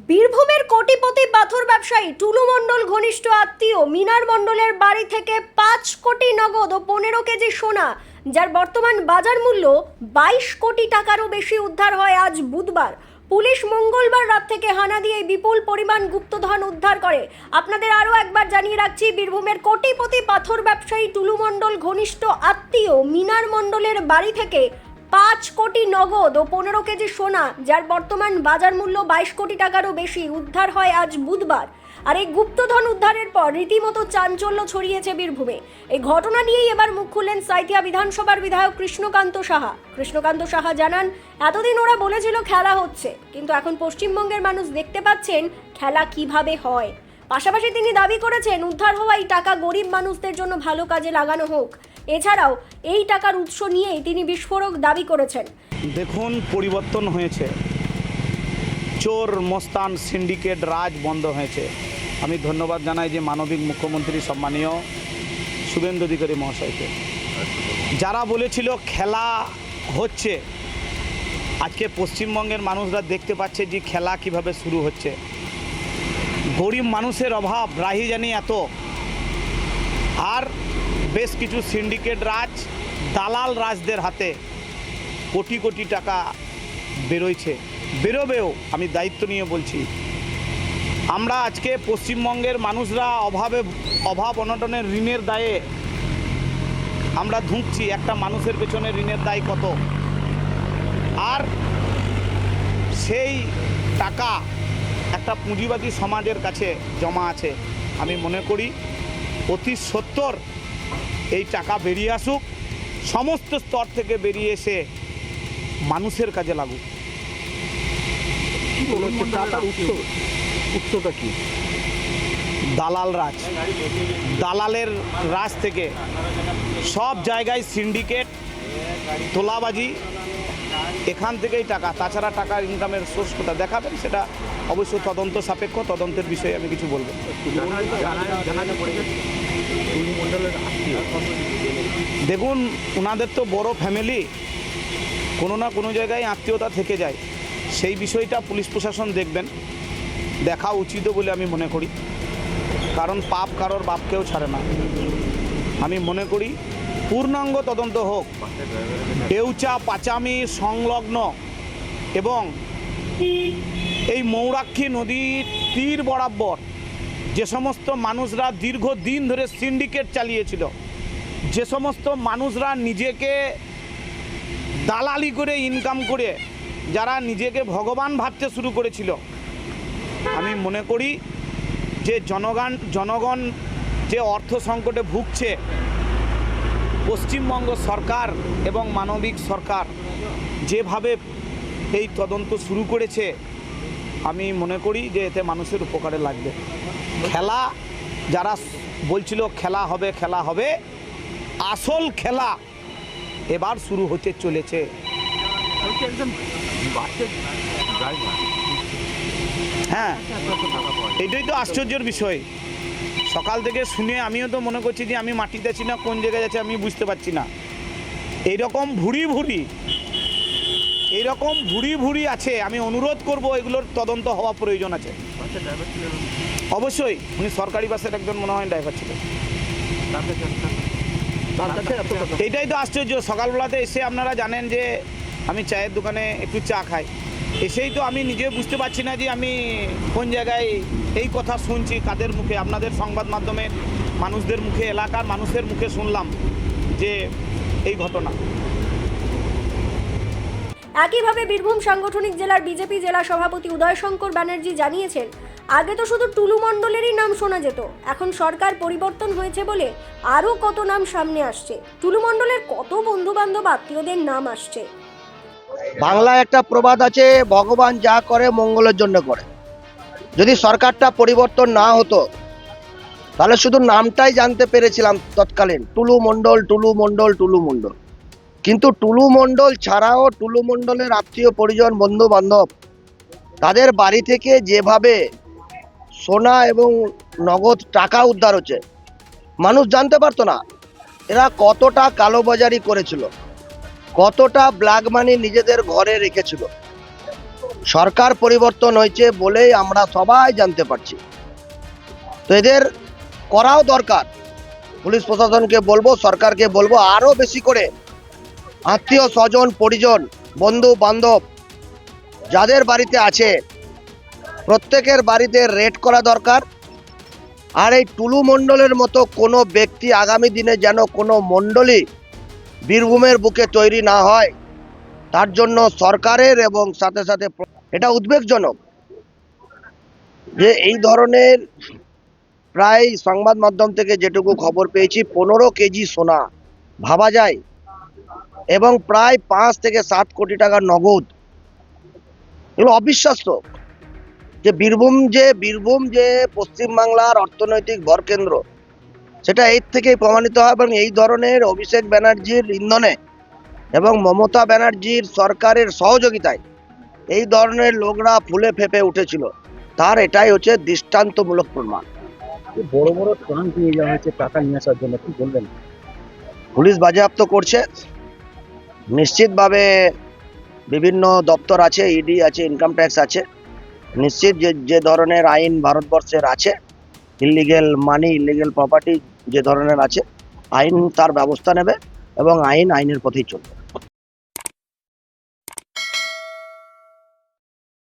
বীরভূমের কোটিপতি পাথর ব্যবসায়ী টুলু মণ্ডল ঘনিষ্ঠ আত্মীয় মিনার মণ্ডলের বাড়ি থেকে 5 কোটি নগদ ও 15 কেজি সোনা, যার বর্তমান বাজার মূল্য 22 কোটি টাকারও বেশি উদ্ধার হয় আজ বুধবার। পুলিশ মঙ্গলবার রাত থেকে হানা দিয়ে বিপুল পরিমাণ গুপ্তধন উদ্ধার করে। আপনাদের আরও একবার জানিয়ে রাখছি, বীরভূমের কোটিপতি পাথর ব্যবসায়ী টুলু মণ্ডল ঘনিষ্ঠ আত্মীয় মিনার মণ্ডলের বাড়ি থেকে 5 কোটি নগদ ও 15 কেজি সোনা, যার বর্তমান বাজার মূল্য 22 কোটি টাকারও বেশি উদ্ধার হয় আজ বুধবার। আর এই গুপ্তধন উদ্ধারের পর রীতিমতো চাঞ্চল্য ছড়িয়েছে বীরভূমে। এই ঘটনা নিয়েই এবার মুখ খুললেন সাঁইথিয়া বিধানসভার বিধায়ক কৃষ্ণকান্ত সাহা। কৃষ্ণকান্ত সাহা জানান, এতদিন ওরা বলেছিল খেলা হচ্ছে, কিন্তু এখন পশ্চিমবঙ্গের মানুষ দেখতে পাচ্ছেন খেলা কিভাবে হয়। পাশাপাশি তিনি দাবি করেছেন, উদ্ধার হওয়া এই টাকা গরিব মানুষদের জন্য ভালো কাজে লাগানো হোক। এছাড়াও এই টাকার উৎস নিয়েই তিনি বিস্ফোরক দাবি করেছেন। দেখুন, পরিবর্তন হয়েছে, চোর মস্তান সিন্ডিকেট রাজ বন্ধ হয়েছে। আমি ধন্যবাদ জানাই যে মানবিক মুখ্যমন্ত্রী সম্মানীয় শুভেন্দু অধিকারী মহাশয়কে। যারা বলেছিল খেলা হচ্ছে, আজকে পশ্চিমবঙ্গের মানুষরা দেখতে পাচ্ছে যে খেলা কিভাবে শুরু হচ্ছে। গরিব মানুষের অভাব রাহি জানি এত, আর বেশ কিছু সিন্ডিকেট রাজ, দালাল রাজদের হাতে কোটি কোটি টাকা বেরোয়ছে, বেরোবেও। আমি দায়িত্ব নিয়ে বলছি, আমরা আজকে পশ্চিমবঙ্গের মানুষরা অভাব অনটনের ঋণের দায়ে আমরা ধুঁকছি। একটা মানুষের পেছনে ঋণের দায় কত, আর সেই টাকা একটা পুঁজিবাদী সমাজের কাছে জমা আছে। আমি মনে করি অতি সত্বর এই টাকা বেরিয়ে আসুক, সমস্ত স্তর থেকে বেরিয়ে এসে মানুষের কাজে লাগুক। উৎসটা কি? দালাল রাজ, দালালের রাজ থেকে সব জায়গায় সিন্ডিকেট, তোলাবাজি, এখান থেকেই টাকা। তাছাড়া টাকার ইনকামের সোর্স কোথা দেখাবেন, সেটা অবশ্যই তদন্ত সাপেক্ষ, তদন্তের বিষয়ে আমি কিছু বলবো। দেখুন, ওনাদের তো বড় ফ্যামিলি, কোনো না কোনো জায়গায় আত্মীয়তা থেকে যায়। সেই বিষয়টা পুলিশ প্রশাসন দেখবেন, দেখা উচিত বলে আমি মনে করি। কারণ পাপ কারোর বাপকেও ছাড়ে না। আমি মনে করি পূর্ণাঙ্গ তদন্ত হোক। ডেউচা পাচামি সংলগ্ন এবং এই মৌরাক্ষী নদীর তীর বরাবর যে সমস্ত মানুষরা দীর্ঘদিন ধরে সিন্ডিকেট চালিয়েছিল, যে সমস্ত মানুষরা নিজেকে দালালি করে ইনকাম করে যারা নিজেকে ভগবান ভাবতে শুরু করেছিল, আমি মনে করি যে জনগণ যে অর্থ সংকটে ভুগছে, পশ্চিমবঙ্গ সরকার এবং মানবিক সরকার যেভাবে এই তদন্ত শুরু করেছে, আমি মনে করি যে এতে মানুষের উপকারে লাগবে। খেলা, যারা বলছিল খেলা হবে খেলা হবে, আসল খেলা এবার শুরু হতে চলেছে। হ্যাঁ, এটাই তো আশ্চর্যের বিষয়। সকাল থেকে শুনে আমিও তো মনে করছি যে আমি মাটিতে আছি না কোন জায়গায় যাচ্ছে আমি বুঝতে পারছি না। এইরকম ভুরি ভুরি আছে। আমি অনুরোধ করব, এগুলোর তদন্ত হওয়া প্রয়োজন আছে। অবশ্যই উনি সরকারি বাসের একজন মনে হয় ড্রাইভার ছিলেন। এইটাই তো আশ্চর্য। সকালবেলাতে এসে আপনারা জানেন যে আমি চায়ের দোকানে একটু চা খাই, এসেই তো আমি নিজে বুঝতে পারছি না যে আমি কোন জায়গায় এই কথা শুনছি, কাদের মুখে। আপনাদের সংবাদ মাধ্যমে মানুষদের মুখে, এলাকার মানুষের মুখে শুনলাম যে এই ঘটনা। একইভাবে বীরভূম সাংগঠনিক জেলার বিজেপি জেলা সভাপতি উদয়শঙ্কর ব্যানার্জি জানিয়েছেন, আগে তো শুধু টুলু মণ্ডলেরই নাম শোনা যেত, এখন সরকার পরিবর্তন হয়েছে বলে আরও কত নাম সামনে আসছে। টুলু মণ্ডলের কত বন্ধু বান্ধব আত্মীয়দের নাম আসছে। বাংলায় একটা প্রবাদ আছে, ভগবান যা করে মঙ্গলের জন্য করে। যদি সরকারটা পরিবর্তন না হতো, তাহলে শুধু নামটাই জানতে পেরেছিলাম তৎকালীন, টুলু মণ্ডল টুলু মণ্ডল টুলু মণ্ডল। কিন্তু টুলু মণ্ডল ছাড়াও টুলু মণ্ডলের আত্মীয় পরিজন, বন্ধু বান্ধব, তাদের বাড়ি থেকে যেভাবে সোনা এবং নগদ টাকা উদ্ধার হচ্ছে, মানুষ জানতে পারতো না এরা কতটা কালোবাজারি করেছিল, কতটা ব্ল্যাক মানি নিজেদের ঘরে রেখেছিল। সরকার পরিবর্তন হয়েছে বলেই আমরা সবাই জানতে পারছি। তো এদের করাও দরকার। পুলিশ প্রশাসনকে বলবো, সরকারকে বলবো আরো বেশি করে আত্মীয় স্বজন পরিজন বন্ধু বান্ধব যাদের বাড়িতে আছে প্রত্যেকের বাড়িতে রেড করা দরকার। আর এই টুলু মণ্ডলের মতো কোনো ব্যক্তি আগামী দিনে যেন কোনো মণ্ডলী বীরভূমের বুকে তৈরি না হয়, তার জন্য সরকারের এবং সাথে সাথে এটা উদ্বেগজনক যে এই ধরনের প্রায় সংবাদ মাধ্যম থেকে যেটুকু খবর পেয়েছি 15 কেজি সোনা ভাবা যায় এবং প্রায় 5 থেকে 7 কোটি টাকা নগদ। এগুলো অবিশ্বাস্য যে বীরভূম যে পশ্চিমবাংলার অর্থনৈতিক ভরকেন্দ্র, সেটা এর থেকেই প্রমাণিত হয়। এবং এই ধরনের অভিষেক ব্যানার্জির ইন্ধনে এবং মমতা ব্যানার্জির সরকারের সহযোগিতায় এই ধরনের লোকরা ফুলে ফেপে উঠেছিল, তার এটাই হচ্ছে দৃষ্টান্তমূলক প্রমাণ। বড় বড় ট্রাঙ্ক নিয়ে যাওয়া হয়েছে টাকা নিয়ে আসার জন্য, কি বলবেন? পুলিশ বাজেয়াপ্ত করছে, নিশ্চিতভাবে বিভিন্ন দপ্তর আছে, ইডি আছে, ইনকাম ট্যাক্স আছে, নিশ্চিত যে ধরনের আইন ভারতবর্ষের আছে, ইলিগেল মানি ইলিগেল প্রপার্টি যে ধরনের আছে, আইন তার ব্যবস্থা নেবে এবং আইনের পথেই চলবে।